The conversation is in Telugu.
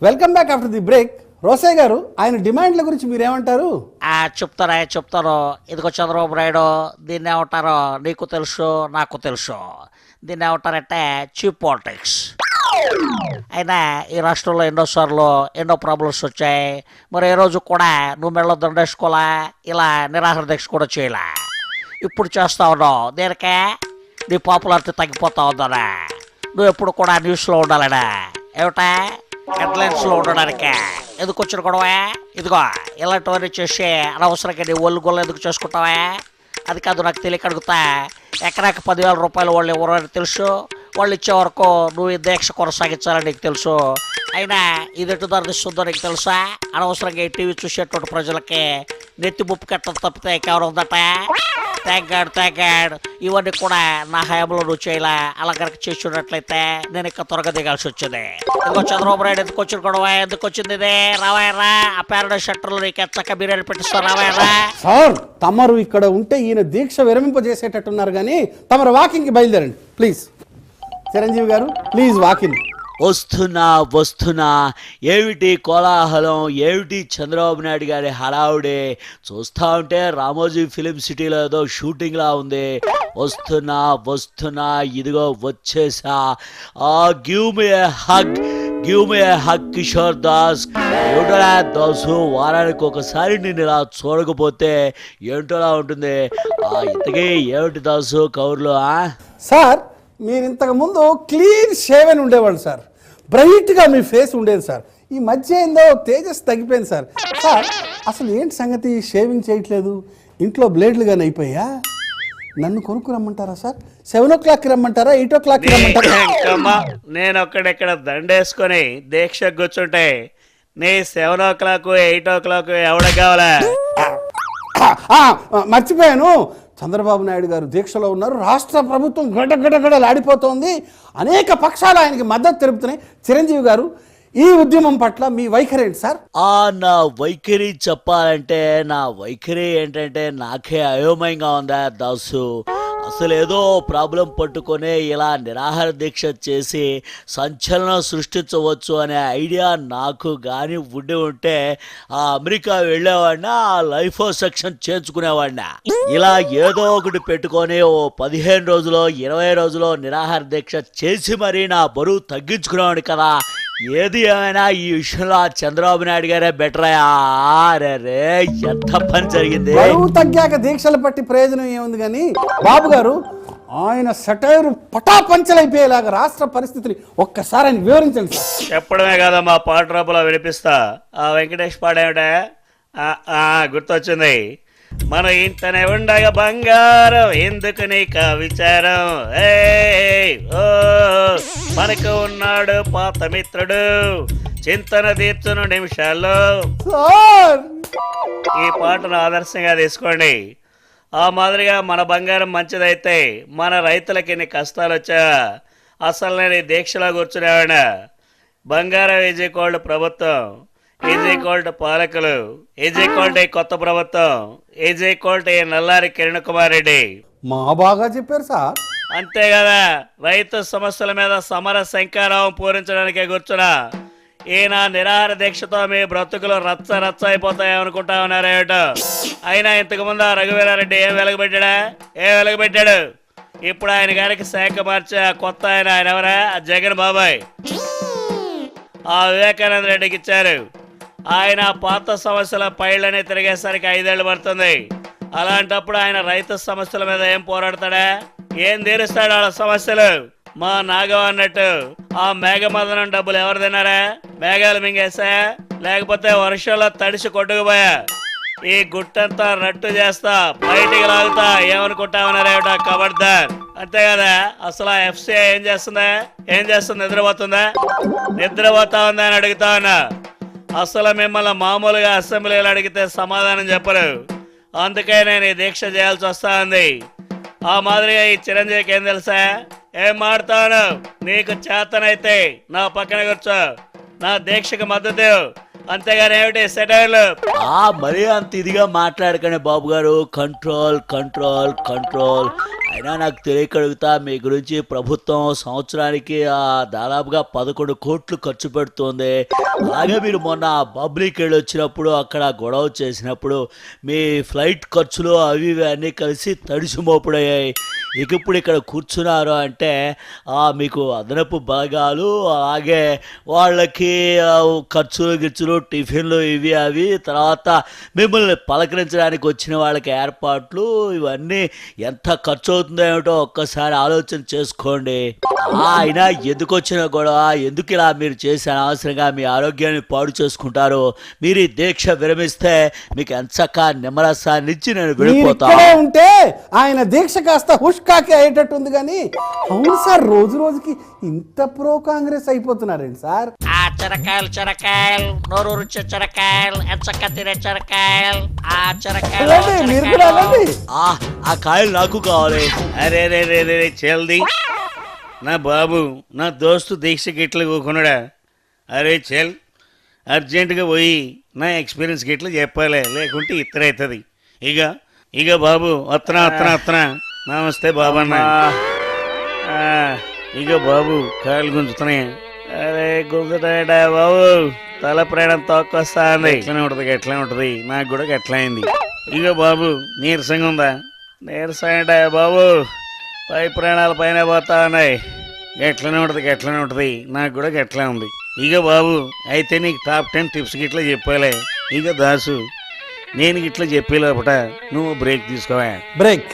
Welcome back after the break. Rosaiah గారు, ఆయన డిమాండ్ల గురించి మీరేమంటారు? చెప్తారు. ఇదిగో చంద్రబాబు నాయుడు, దీన్ని ఏమంటారో నీకు తెలుసు, నాకు తెలుసు. దీన్ని ఏమంటారంటే చీప్ పాలిటిక్స్. అయినా ఈ రాష్ట్రంలో ఎన్నోసార్లు ఎన్నో ప్రాబ్లమ్స్ వచ్చాయి. మరి ఏ రోజు కూడా నువ్వు మెడలో దండేసుకోవాలా, ఇలా నిరాహార దీక్ష కూడా చేయలే. ఇప్పుడు చేస్తా ఉన్నావు దేనికే? నీ పాపులారిటీ తగ్గిపోతా ఉందనా? నువ్వు ఎప్పుడు కూడా న్యూస్లో ఉండాలనా? ఏమిటా హెడ్లైన్స్లో ఉండడానికే? ఎందుకు వచ్చిన గొడవ? ఇదిగో ఇలాంటివన్నీ చేసి అనవసరంగా నీ ఒళ్ళు గొల్ల ఎందుకు చేసుకుంటావా? అది కాదు, నాకు తెలియక అడుగుతా. ఎకరాకి 10,000 రూపాయలు వాళ్ళు ఎవరని తెలుసు. వాళ్ళు ఇచ్చే వరకు నువ్వు ఈ దీక్ష కొనసాగించాలని నీకు తెలుసు. అయినా ఇది ఎటు ధరిస్తుందో నీకు తెలుసా? అనవసరంగా ఈ టీవీ చూసేటువంటి ప్రజలకి నెత్తి ముప్పు కట్టడం తప్పితే ఇంకెవరు ఉందట? థ్యాంక్ ఇవన్నీ కూడా నా హయాంలో నువ్వు చేయలే. అలా కనుక చేస్తున్నట్లయితే నేను ఇంకా త్వరగా దిగాల్సి వచ్చింది. ఇదిగో చంద్రబాబు నాయుడు ఎందుకు వచ్చిన గొడవ? ఎందుకు వచ్చింది ఇది? రావాయరా, ఆ ప్యారడైజ్ షట్టర్లు నీకు ఎచ్చక్క బిర్యానీ పెట్టిస్తారు. రావాయరా సార్, తమరు ఇక్కడ ఉంటే ఈయన దీక్ష విరమింపజేసేటట్టున్నారు, కానీ తమరు వాకింగ్కి బయలుదేరండి ప్లీజ్. చిరంజీవి గారు ప్లీజ్ వాకింగ్. వస్తున్నా. ఏమిటి కోలాహలం, ఏమిటి చంద్రబాబు నాయుడు గారి హడావుడే? చూస్తా ఉంటే రామోజీ ఫిలిం సిటీలో ఏదో షూటింగ్లా ఉంది. వస్తున్నా, ఇదిగో వచ్చేసా. గివ్ మీ ఏ హగ్ కిషోర్ దాస్. ఏమిటోలా దాసు, వారానికి ఒకసారి నేను ఇలా చూడకపోతే ఏంటోలా ఉంటుంది. ఇంతకీ ఏమిటి దాసు కౌర్లు? సార్, మీరు ఇంతకు ముందు క్లీన్ షేవెన్ ఉండేవాళ్ళు సార్, బ్రైట్గా మీ ఫేస్ ఉండేది సార్. ఈ మధ్య ఏందో తేజస్ తగ్గిపోయింది సార్. సార్, అసలు ఏంటి సంగతి? షేవింగ్ చేయట్లేదు, ఇంట్లో బ్లేడ్లు కానీ అయిపోయా? నన్ను కొనుక్కు రమ్మంటారా సార్? 7 o'clock రమ్మంటారా, 8 o'clock రమ్మంటారా? నేను ఒక్కడెక్కడ దండేసుకొని దీక్ష కూర్చుంటే నీ 7 o'clock 8 o'clock ఎవడ కావాలా? మర్చిపోయాను, చంద్రబాబు నాయుడు గారు దీక్షలో ఉన్నారు. రాష్ట్ర ప్రభుత్వం గడగడగడలాడిపోతోంది. అనేక పక్షాలు ఆయనకి మద్దతు తెలుపుతున్నాయి. చిరంజీవి గారు, ఈ ఉద్యమం పట్ల మీ వైఖరి ఏంటి సార్? నా వైఖరి చెప్పాలంటే, నా వైఖరి ఏంటంటే నాకే అయోమయంగా ఉందా దాసు. అసలు ఏదో ప్రాబ్లం పట్టుకొని ఇలా నిరాహార దీక్ష చేసి సంచలనం సృష్టించవచ్చు అనే ఐడియా నాకు కానీ ఉంటే అమెరికా వెళ్ళేవాడినా, ఆ లైఫో సెక్షన్ చేర్చుకునేవాడినా. ఇలా ఏదో ఒకటి పెట్టుకొని ఓ 15 రోజులో 20 రోజులో నిరాహార దీక్ష చేసి మరీ నా బరువు తగ్గించుకునేవాడు కదా. ఏది ఏమైనా ఈ విషయంలో చంద్రబాబు నాయుడు గారే బెటర్ అయ్యా. రే ఎంత పని జరిగింది. బరువు తగ్గాక దీక్షలు పట్టి ప్రయోజనం ఏముంది కానీ బాబు గారు, ఆయన సెటైర్ పటాపంచలైపోయేలాగా రాష్ట్ర పరిస్థితిని ఒక్కసారి ఆయన వివరించండి సార్. చెప్పడమే కదా, మా పాట రూపంలో వినిపిస్తా. ఆ వెంకటేష్ పాడేమిటా? గుర్తొచ్చింది. మన ఇంటనే ఉండగా బంగారం, ఎందుకు నీకు విచారం? మనకు ఉన్నాడు పాత మిత్రుడు, చింతన తీర్చును నిమిషాల్లో. ఈ పాటను ఆదర్శంగా తీసుకోండి. ఆ మాదిరిగా మన బంగారం మంచిదైతే మన రైతులకి ఎన్ని కష్టాలు వచ్చా అసలు నేను ఈ దీక్షలో కూర్చునేవాడినా. బంగారం ఈజ్ ఈక్వల్ ప్రభుత్వం, ఈజ్ ఈక్వల్ పాలకులు, ఈజ్ ఈక్వల్ కొత్త ప్రభుత్వం, ఈజ్ ఈక్వల్ నల్లారి కిరణ్ కుమార్ రెడ్డి. మా బాగా చెప్పారు సార్. అంతే కదా, రైతు సమస్యల మీద సమర శంఖారావం పూరించడానికే కూర్చున్నా. ఈయన నిరాహార దీక్షతో మీ బ్రతుకులు రచ్చ అయిపోతాయనుకుంటా ఉన్నారేమిటో. అయినా ఇంతకుముందు ఆ రఘువీరారెడ్డి ఏం వెలగబెట్టాడు? ఇప్పుడు ఆయన గారికి శాఖ మార్చే కొత్త ఆయన ఎవరా? జగన్ బాబాయ్. ఆ వివేకానంద రెడ్డికి ఇచ్చారు. ఆయన పాత సమస్యల పైళ్ళని తిరిగేసరికి 5 ఏళ్ళు పడుతుంది. అలాంటప్పుడు ఆయన రైతు సమస్యల మీద ఏం పోరాడతాడా? ఏం తీరుస్తాడు వాళ్ళ సమస్యలు? మా నాగవ అన్నట్టు ఆ మేఘమదనం డబ్బులు ఎవరు తిన్నారా? మేఘాలు మింగేసా, లేకపోతే వర్షంలో తడిసి కొట్టుకుపోయా? ఈ గుట్టంతా రట్టు చేస్తా, బయటికి లాగుతా ఏమనుకుంటామన్నారేమిటా కబడ్దార్. అంతే కదా. అసలు ఆ ఎఫ్సీఐ ఏం చేస్తుంది? నిద్రపోతా ఉందా అని అడుగుతా ఉన్నా. అసలు మిమ్మల్ని మామూలుగా అసెంబ్లీలో అడిగితే సమాధానం చెప్పరు. అందుకే నేను ఈ దీక్ష చేయాల్సి వస్తా ఉంది. ఆ మాదిరిగా ఈ చిరంజీవికి ఏం తెలుసా? ఏం మాడతాను? నీకు చేతనైతే నా పక్కన కూర్చో, నా దీక్షకు మద్దతు. అంతేగాని ఏమిటి సెటైర్లు? మరీ అంత ఇదిగా మాట్లాడకండి బాబు గారు. Control control control. అయినా నాకు తెలియకడుగుతా, మీ గురించి ప్రభుత్వం సంవత్సరానికి దాదాపుగా 11 కోట్లు ఖర్చు పెడుతుంది. అలాగే మీరు మొన్న పబ్లిక్ వెళ్ళి వచ్చినప్పుడు అక్కడ గొడవ చేసినప్పుడు మీ ఫ్లైట్ ఖర్చులు అవి ఇవి అన్నీ కలిసి తడిసి మోపుడయ్యాయి. ఇక ఇప్పుడు ఇక్కడ కూర్చున్నారు అంటే మీకు అదనపు బలగాలు, అలాగే వాళ్ళకి ఖర్చులు గిచ్చులు, టిఫిన్లు ఇవి అవి, తర్వాత మిమ్మల్ని పలకరించడానికి వచ్చిన వాళ్ళకి ఏర్పాట్లు, ఇవన్నీ ఎంత ఖర్చు అవుతుందో ఏమిటో ఒక్కసారి ఆలోచన చేసుకోండి. అయినా ఎందుకు వచ్చిన గొడవ, ఎందుకు ఇలా మీరు చేసి అనవసరంగా మీ ఆరోగ్యాన్ని పాడు చేసుకుంటారు? మీరు ఈ దీక్ష విరమిస్తే మీకు ఎంచక్క నిమ్మరసాన్ని ఇచ్చి నేను వెళ్ళిపోతాను. ఉంటే ఆయన దీక్ష కాస్త హుష్కాకి అయ్యేటట్టుంది కానీ, అవును సార్, రోజు రోజుకి ఇంత ప్రో కాంగ్రెస్ అయిపోతున్నారండి సార్. ఆ చెరకాయలు చెరకాయలు, నోరు రుచి చెరకాయలు, ఎంచక్క తినే చెరకాయలు, ఆ చెరకాయలు వెళ్ళండి, మీరు కూడా వెళ్ళండి. ఆ కాయలు నాకు కావాలి. అరే రే రే రే చెల్ది, నా బాబు, నా దోస్తు దీక్షకి ఇట్లా కూకున్నాడా? అరే చెల్, అర్జెంటుగా పోయి నా ఎక్స్పీరియన్స్ గిట్లా చెప్పాలి, లేకుంటే ఇతర అవుతుంది. ఇక బాబు వత్తనా. నమస్తే బాబు అన్న. ఇక బాబు కాయలు గుంజుతున్నాయి. అరే గుంజుతాయడా బాబు, తల ప్రయాణం తోక్కొస్తుంది. ఎట్లా ఉంటుంది నాకు కూడా ఎట్లా అయింది. ఇక బాబు నీరసంగా ఉందా? నీరసంగా బాబు, పై ప్రాణాల పైన పోతా ఉన్నాయి. ఎట్లనే ఉంటుంది నాకు కూడా ఎట్లా ఉంది. ఇక బాబు అయితే నీకు టాప్ 10 టిప్స్ గిట్లా చెప్పాలి. ఇక దాసు, నేను గిట్లా చెప్పే లోపట నువ్వు బ్రేక్ తీసుకోవా. బ్రేక్